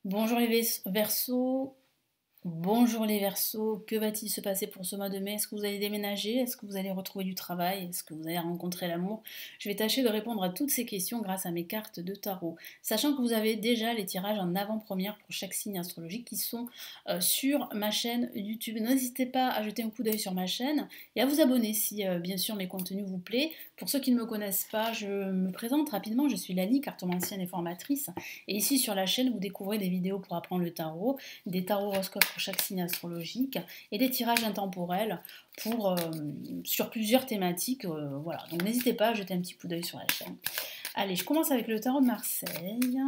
Bonjour les Verseaux, bonjour les Verseaux, que va-t-il se passer pour ce mois de mai? Est-ce que vous allez déménager? Est-ce que vous allez retrouver du travail? Est-ce que vous allez rencontrer l'amour? Je vais tâcher de répondre à toutes ces questions grâce à mes cartes de tarot. Sachant que vous avez déjà les tirages en avant-première pour chaque signe astrologique qui sont sur ma chaîne YouTube. N'hésitez pas à jeter un coup d'œil sur ma chaîne et à vous abonner si bien sûr mes contenus vous plaisent. Pour ceux qui ne me connaissent pas, je me présente rapidement, je suis Lali, cartomancienne et formatrice. Et ici sur la chaîne, vous découvrez des vidéos pour apprendre le tarot, des tarots horoscopes pour chaque signe astrologique et des tirages intemporels sur plusieurs thématiques. Voilà, donc n'hésitez pas à jeter un petit coup d'œil sur la chaîne. Allez, je commence avec le tarot de Marseille.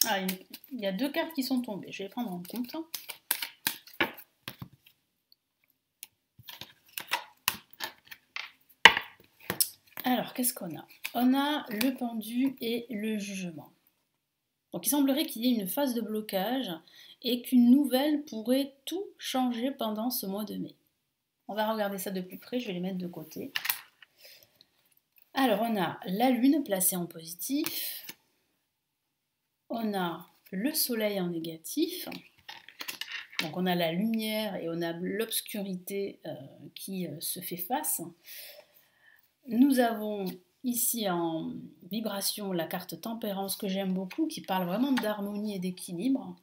Ah, il y a deux cartes qui sont tombées, je vais les prendre en compte. Alors, qu'est-ce qu'on a? On a le pendu et le jugement. Donc il semblerait qu'il y ait une phase de blocage et qu'une nouvelle pourrait tout changer pendant ce mois de mai. On va regarder ça de plus près, je vais les mettre de côté. Alors on a la lune placée en positif, on a le soleil en négatif, donc on a la lumière et on a l'obscurité qui se fait face. Nous avons ici en vibration la carte tempérance que j'aime beaucoup, qui parle vraiment d'harmonie et d'équilibre.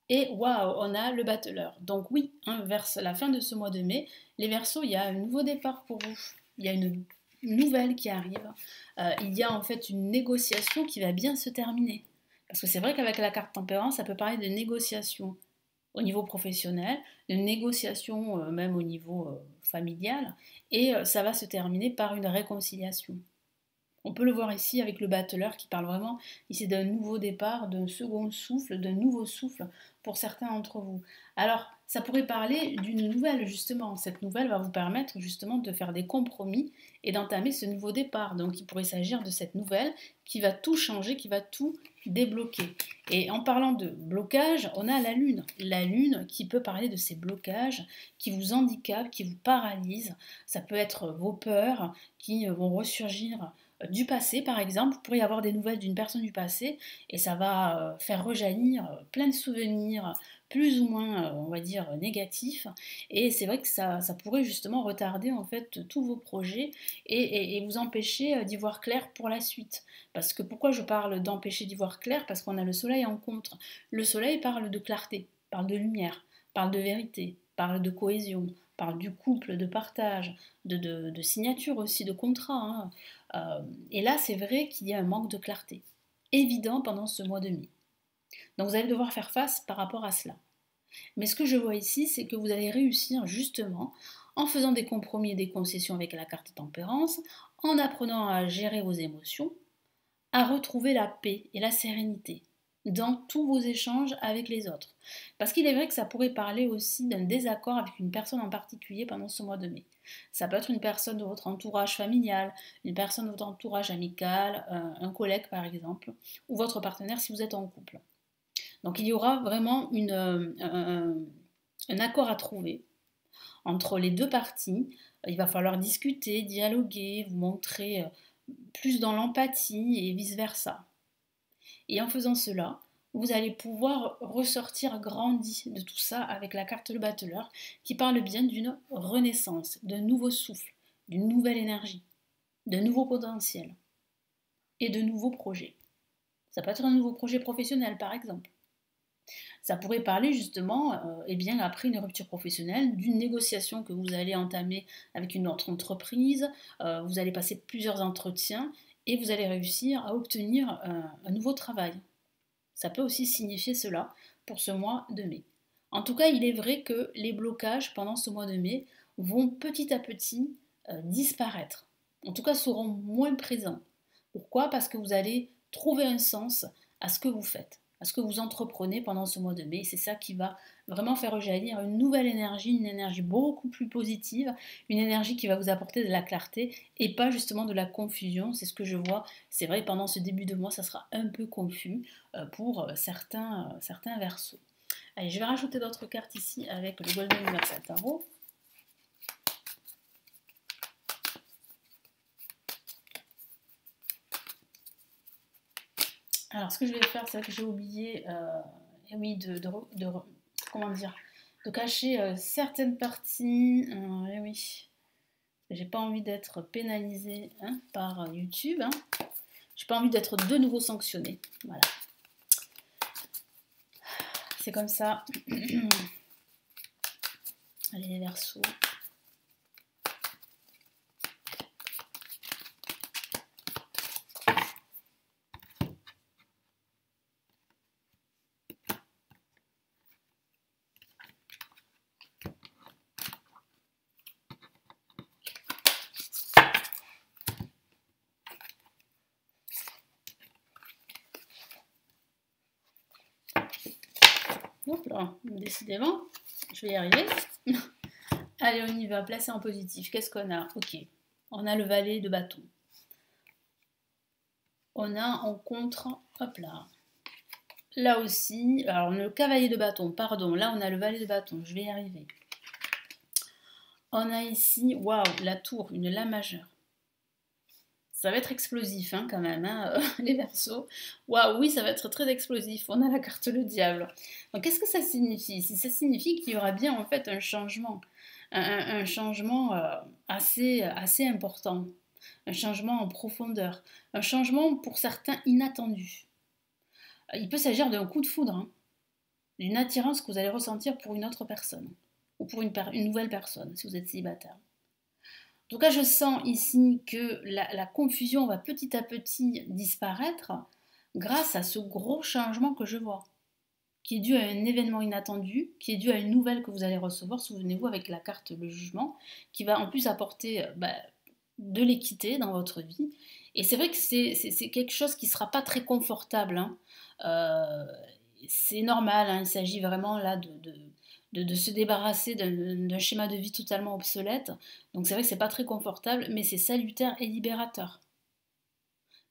Et waouh, on a le battleur. Donc oui, vers la fin de ce mois de mai, les Verseaux, il y a un nouveau départ pour vous. Il y a une nouvelle qui arrive. Il y a en fait une négociation qui va bien se terminer. Parce que c'est vrai qu'avec la carte tempérance, ça peut parler de négociation au niveau professionnel, de négociation même au niveau familial, et ça va se terminer par une réconciliation. On peut le voir ici avec le battleur qui parle vraiment ici d'un nouveau départ, d'un second souffle, d'un nouveau souffle pour certains d'entre vous. Alors, ça pourrait parler d'une nouvelle justement. Cette nouvelle va vous permettre justement de faire des compromis et d'entamer ce nouveau départ. Donc, il pourrait s'agir de cette nouvelle qui va tout changer, qui va tout débloquer. Et en parlant de blocage, on a la lune. La lune qui peut parler de ces blocages qui vous handicapent, qui vous paralysent. Ça peut être vos peurs qui vont ressurgir du passé, par exemple. Vous pourriez avoir des nouvelles d'une personne du passé et ça va faire rejaillir plein de souvenirs plus ou moins, on va dire, négatifs. Et c'est vrai que ça pourrait justement retarder en fait tous vos projets et vous empêcher d'y voir clair pour la suite. Parce que pourquoi je parle d'empêcher d'y voir clair? Parce qu'on a le soleil en contre. Le soleil parle de clarté, parle de lumière, parle de vérité, parle de cohésion, parle du couple, de partage, de signature aussi, de contrat. Hein. Et là, c'est vrai qu'il y a un manque de clarté évident pendant ce mois de mai. Donc vous allez devoir faire face par rapport à cela. Mais ce que je vois ici, c'est que vous allez réussir justement en faisant des compromis et des concessions avec la carte tempérance, en apprenant à gérer vos émotions, à retrouver la paix et la sérénité dans tous vos échanges avec les autres. Parce qu'il est vrai que ça pourrait parler aussi d'un désaccord avec une personne en particulier pendant ce mois de mai. Ça peut être une personne de votre entourage familial, une personne de votre entourage amical, un collègue par exemple, ou votre partenaire si vous êtes en couple. Donc il y aura vraiment un accord à trouver entre les deux parties. Il va falloir discuter, dialoguer, vous montrer plus dans l'empathie et vice-versa. Et en faisant cela, vous allez pouvoir ressortir grandi de tout ça avec la carte le battleur qui parle bien d'une renaissance, d'un nouveau souffle, d'une nouvelle énergie, d'un nouveau potentiel et de nouveaux projets. Ça peut être un nouveau projet professionnel par exemple. Ça pourrait parler justement, eh bien, après une rupture professionnelle, d'une négociation que vous allez entamer avec une autre entreprise, vous allez passer plusieurs entretiens et vous allez réussir à obtenir un nouveau travail. Ça peut aussi signifier cela pour ce mois de mai. En tout cas, il est vrai que les blocages pendant ce mois de mai vont petit à petit disparaître. En tout cas, seront moins présents. Pourquoi? Parce que vous allez trouver un sens à ce que vous faites, à ce que vous entreprenez pendant ce mois de mai. C'est ça qui va vraiment faire rejaillir une nouvelle énergie, une énergie beaucoup plus positive, une énergie qui va vous apporter de la clarté et pas justement de la confusion. C'est ce que je vois. C'est vrai, pendant ce début de mois, ça sera un peu confus pour certains versos. Allez, je vais rajouter d'autres cartes ici avec le Golden Universal Tarot. Alors, ce que je vais faire, c'est que j'ai oublié, eh oui, comment dire, de cacher certaines parties. Eh oui, j'ai pas envie d'être pénalisée hein, par YouTube. Hein. J'ai pas envie d'être de nouveau sanctionnée. Voilà. C'est comme ça. Allez, les Verseaux. Hop là, décidément, je vais y arriver. Allez, on y va, placer en positif. Qu'est-ce qu'on a? Ok, on a le valet de bâton. On a en contre, hop là. Là aussi, alors le cavalier de bâton, pardon, là on a le valet de bâton, je vais y arriver. On a ici, waouh, la tour, une la majeure. Ça va être explosif hein, quand même, hein, les Verseaux. Waouh, oui, ça va être très explosif. On a la carte le diable. Donc, qu'est-ce que ça signifie? Ça signifie qu'il y aura bien en fait un changement, un changement assez important, un changement en profondeur, un changement pour certains inattendu. Il peut s'agir d'un coup de foudre, hein, d'une attirance que vous allez ressentir pour une autre personne ou pour une nouvelle personne si vous êtes célibataire. En tout cas, je sens ici que la confusion va petit à petit disparaître grâce à ce gros changement que je vois, qui est dû à un événement inattendu, qui est dû à une nouvelle que vous allez recevoir, souvenez-vous, avec la carte le jugement, qui va en plus apporter de l'équité dans votre vie. Et c'est vrai que c'est quelque chose qui ne sera pas très confortable. Hein. C'est normal, hein, il s'agit vraiment là de se débarrasser d'un schéma de vie totalement obsolète. Donc c'est vrai que c'est pas très confortable, mais c'est salutaire et libérateur.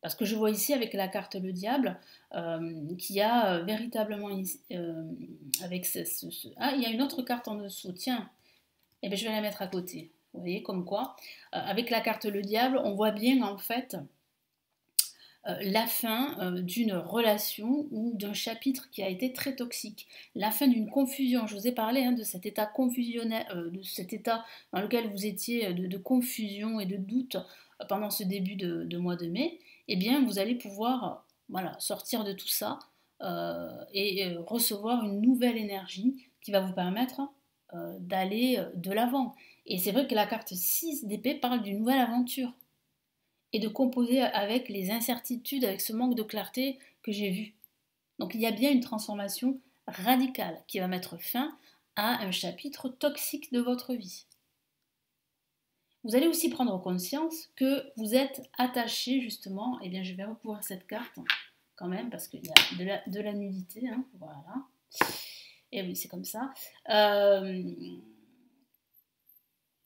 Parce que je vois ici avec la carte le diable, qui a véritablement avec Ah, il y a une autre carte en dessous, tiens, eh bien, je vais la mettre à côté. Vous voyez, comme quoi, avec la carte le diable, on voit bien en fait la fin d'une relation ou d'un chapitre qui a été très toxique, la fin d'une confusion. Je vous ai parlé hein, de cet état confusionnel, de cet état dans lequel vous étiez de confusion et de doute pendant ce début de mois de mai. Eh bien, vous allez pouvoir voilà, sortir de tout ça et recevoir une nouvelle énergie qui va vous permettre d'aller de l'avant. Et c'est vrai que la carte 6 d'épée parle d'une nouvelle aventure et de composer avec les incertitudes, avec ce manque de clarté que j'ai vu. Donc il y a bien une transformation radicale qui va mettre fin à un chapitre toxique de votre vie. Vous allez aussi prendre conscience que vous êtes attaché justement, et eh bien je vais recouvrir cette carte quand même parce qu'il y a de la nudité, hein, voilà. Et oui, c'est comme ça.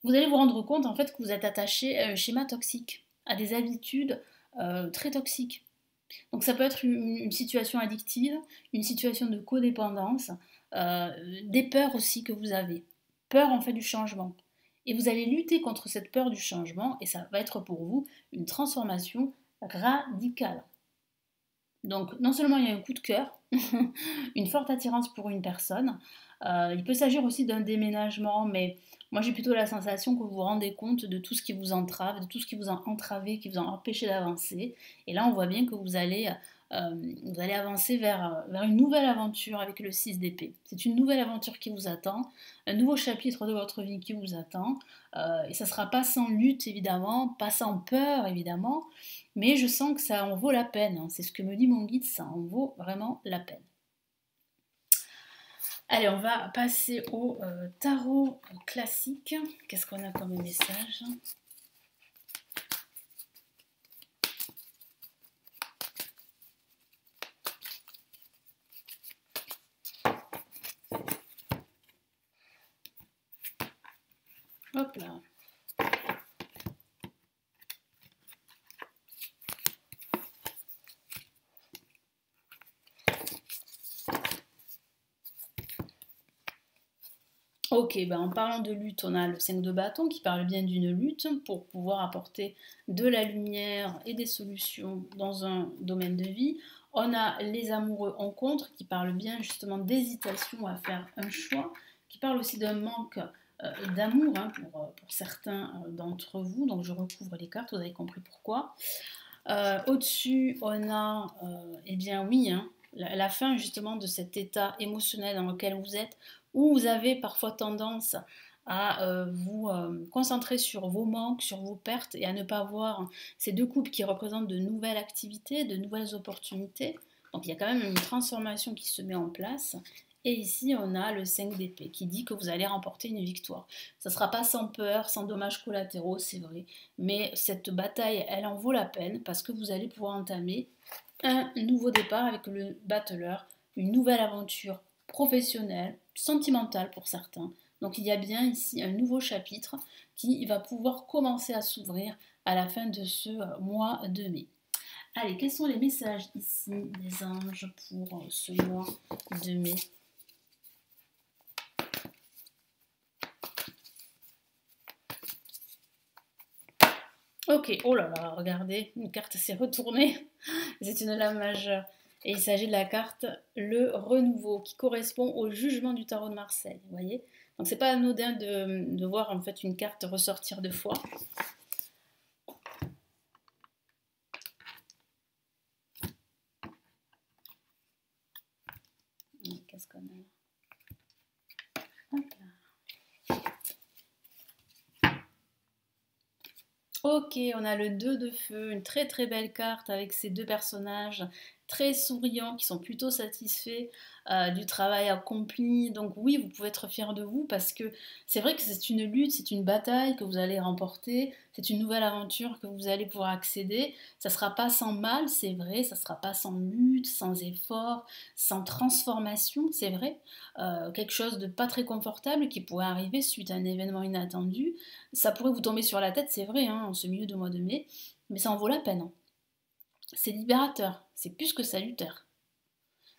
Vous allez vous rendre compte en fait que vous êtes attaché à un schéma toxique, à des habitudes très toxiques. Donc ça peut être une situation addictive, une situation de codépendance, des peurs aussi que vous avez. Peur en fait du changement. Et vous allez lutter contre cette peur du changement et ça va être pour vous une transformation radicale. Donc non seulement il y a un coup de cœur, une forte attirance pour une personne, il peut s'agir aussi d'un déménagement, mais moi j'ai plutôt la sensation que vous vous rendez compte de tout ce qui vous entrave, de tout ce qui vous a entravé, qui vous a empêché d'avancer. Et là on voit bien que vous allez avancer vers une nouvelle aventure avec le 6 d'épée. C'est une nouvelle aventure qui vous attend, un nouveau chapitre de votre vie qui vous attend. Et ça ne sera pas sans lutte évidemment, pas sans peur évidemment, mais je sens que ça en vaut la peine. Hein. C'est ce que me dit mon guide, ça en vaut vraiment la peine. Allez, on va passer au tarot classique. Qu'est-ce qu'on a comme message ? Hop là. Ok, ben en parlant de lutte, on a le 5 de bâton qui parle bien d'une lutte pour pouvoir apporter de la lumière et des solutions dans un domaine de vie. On a les amoureux en contre qui parlent bien justement d'hésitation à faire un choix, qui parlent aussi d'un manque d'amour hein, pour certains d'entre vous. Donc je recouvre les cartes, vous avez compris pourquoi. Au-dessus, on a, eh bien oui, hein, la fin justement de cet état émotionnel dans lequel vous êtes, où vous avez parfois tendance à vous concentrer sur vos manques, sur vos pertes et à ne pas voir ces deux coupes qui représentent de nouvelles activités, de nouvelles opportunités. Donc il y a quand même une transformation qui se met en place. Et ici, on a le 5 d'épée qui dit que vous allez remporter une victoire. Ça ne sera pas sans peur, sans dommages collatéraux, c'est vrai. Mais cette bataille, elle en vaut la peine parce que vous allez pouvoir entamer un nouveau départ avec le battleur, une nouvelle aventure professionnelle, sentimentale pour certains. Donc il y a bien ici un nouveau chapitre qui va pouvoir commencer à s'ouvrir à la fin de ce mois de mai. Allez, quels sont les messages ici des anges pour ce mois de mai? Ok, oh là là, regardez, une carte s'est retournée. C'est une lame majeure. Et il s'agit de la carte le renouveau qui correspond au jugement du tarot de Marseille. Vous voyez? Donc c'est pas anodin de voir en fait une carte ressortir deux fois. Qu'est-ce qu'on a là? Hop là. Ok, on a le 2 de feu, une très très belle carte avec ces deux personnages très souriants qui sont plutôt satisfaits du travail accompli. Donc oui, vous pouvez être fiers de vous parce que c'est vrai que c'est une lutte, c'est une bataille que vous allez remporter, c'est une nouvelle aventure que vous allez pouvoir accéder. Ça ne sera pas sans mal, c'est vrai, ça ne sera pas sans lutte, sans effort, sans transformation, c'est vrai. Quelque chose de pas très confortable qui pourrait arriver suite à un événement inattendu. Ça pourrait vous tomber sur la tête, c'est vrai, hein, en ce milieu de mois de mai, mais ça en vaut la peine. Hein. C'est libérateur, c'est plus que salutaire.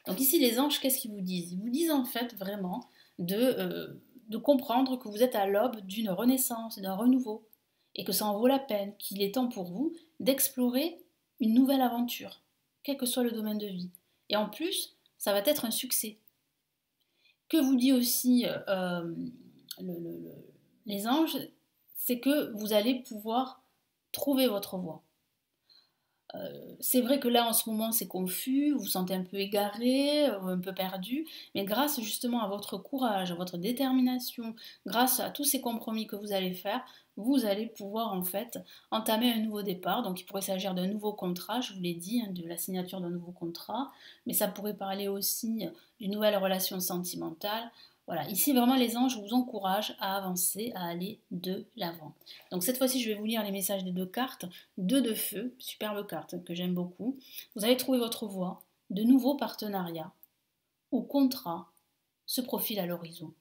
Donc ici, les anges, qu'est-ce qu'ils vous disent? Ils vous disent en fait vraiment de comprendre que vous êtes à l'aube d'une renaissance, d'un renouveau, et que ça en vaut la peine, qu'il est temps pour vous d'explorer une nouvelle aventure, quel que soit le domaine de vie. Et en plus, ça va être un succès. Que vous dit aussi le, le, les anges, c'est que vous allez pouvoir trouver votre voie. C'est vrai que là en ce moment c'est confus, vous vous sentez un peu égaré, un peu perdu, mais grâce justement à votre courage, à votre détermination, grâce à tous ces compromis que vous allez faire, vous allez pouvoir en fait entamer un nouveau départ. Donc il pourrait s'agir d'un nouveau contrat, je vous l'ai dit, hein, de la signature d'un nouveau contrat, mais ça pourrait parler aussi d'une nouvelle relation sentimentale. Voilà, ici vraiment les anges vous encouragent à avancer, à aller de l'avant. Donc cette fois-ci, je vais vous lire les messages des deux cartes. 2 de feu, superbe carte que j'aime beaucoup. Vous allez trouver votre voie, de nouveaux partenariats ou contrats se profilent à l'horizon.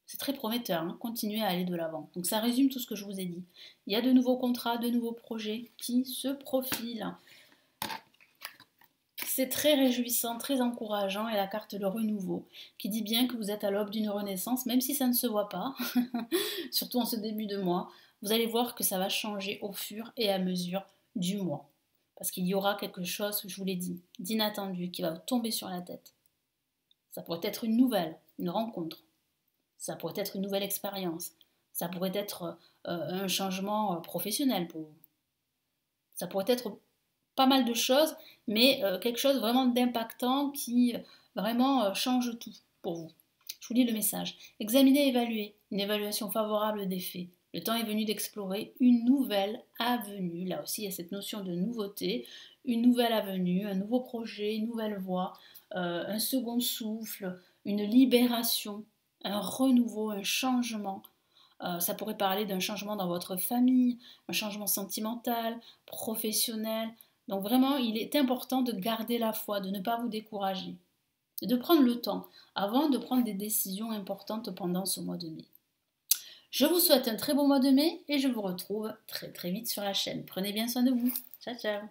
C'est très prometteur, hein, continuez à aller de l'avant. Donc ça résume tout ce que je vous ai dit. Il y a de nouveaux contrats, de nouveaux projets qui se profilent. C'est très réjouissant, très encourageant et la carte le renouveau qui dit bien que vous êtes à l'aube d'une renaissance, même si ça ne se voit pas, surtout en ce début de mois. Vous allez voir que ça va changer au fur et à mesure du mois. Parce qu'il y aura quelque chose, je vous l'ai dit, d'inattendu qui va vous tomber sur la tête. Ça pourrait être une nouvelle, une rencontre. Ça pourrait être une nouvelle expérience. Ça pourrait être un changement professionnel pour vous. Ça pourrait être pas mal de choses, mais quelque chose vraiment d'impactant qui vraiment change tout pour vous. Je vous lis le message. Examiner et évaluer. Une évaluation favorable des faits. Le temps est venu d'explorer une nouvelle avenue. Là aussi, il y a cette notion de nouveauté. Une nouvelle avenue, un nouveau projet, une nouvelle voie, un second souffle, une libération, un renouveau, un changement. Ça pourrait parler d'un changement dans votre famille, un changement sentimental, professionnel. Donc vraiment, il est important de garder la foi, de ne pas vous décourager, de prendre le temps avant de prendre des décisions importantes pendant ce mois de mai. Je vous souhaite un très bon mois de mai et je vous retrouve très très vite sur la chaîne. Prenez bien soin de vous. Ciao ciao.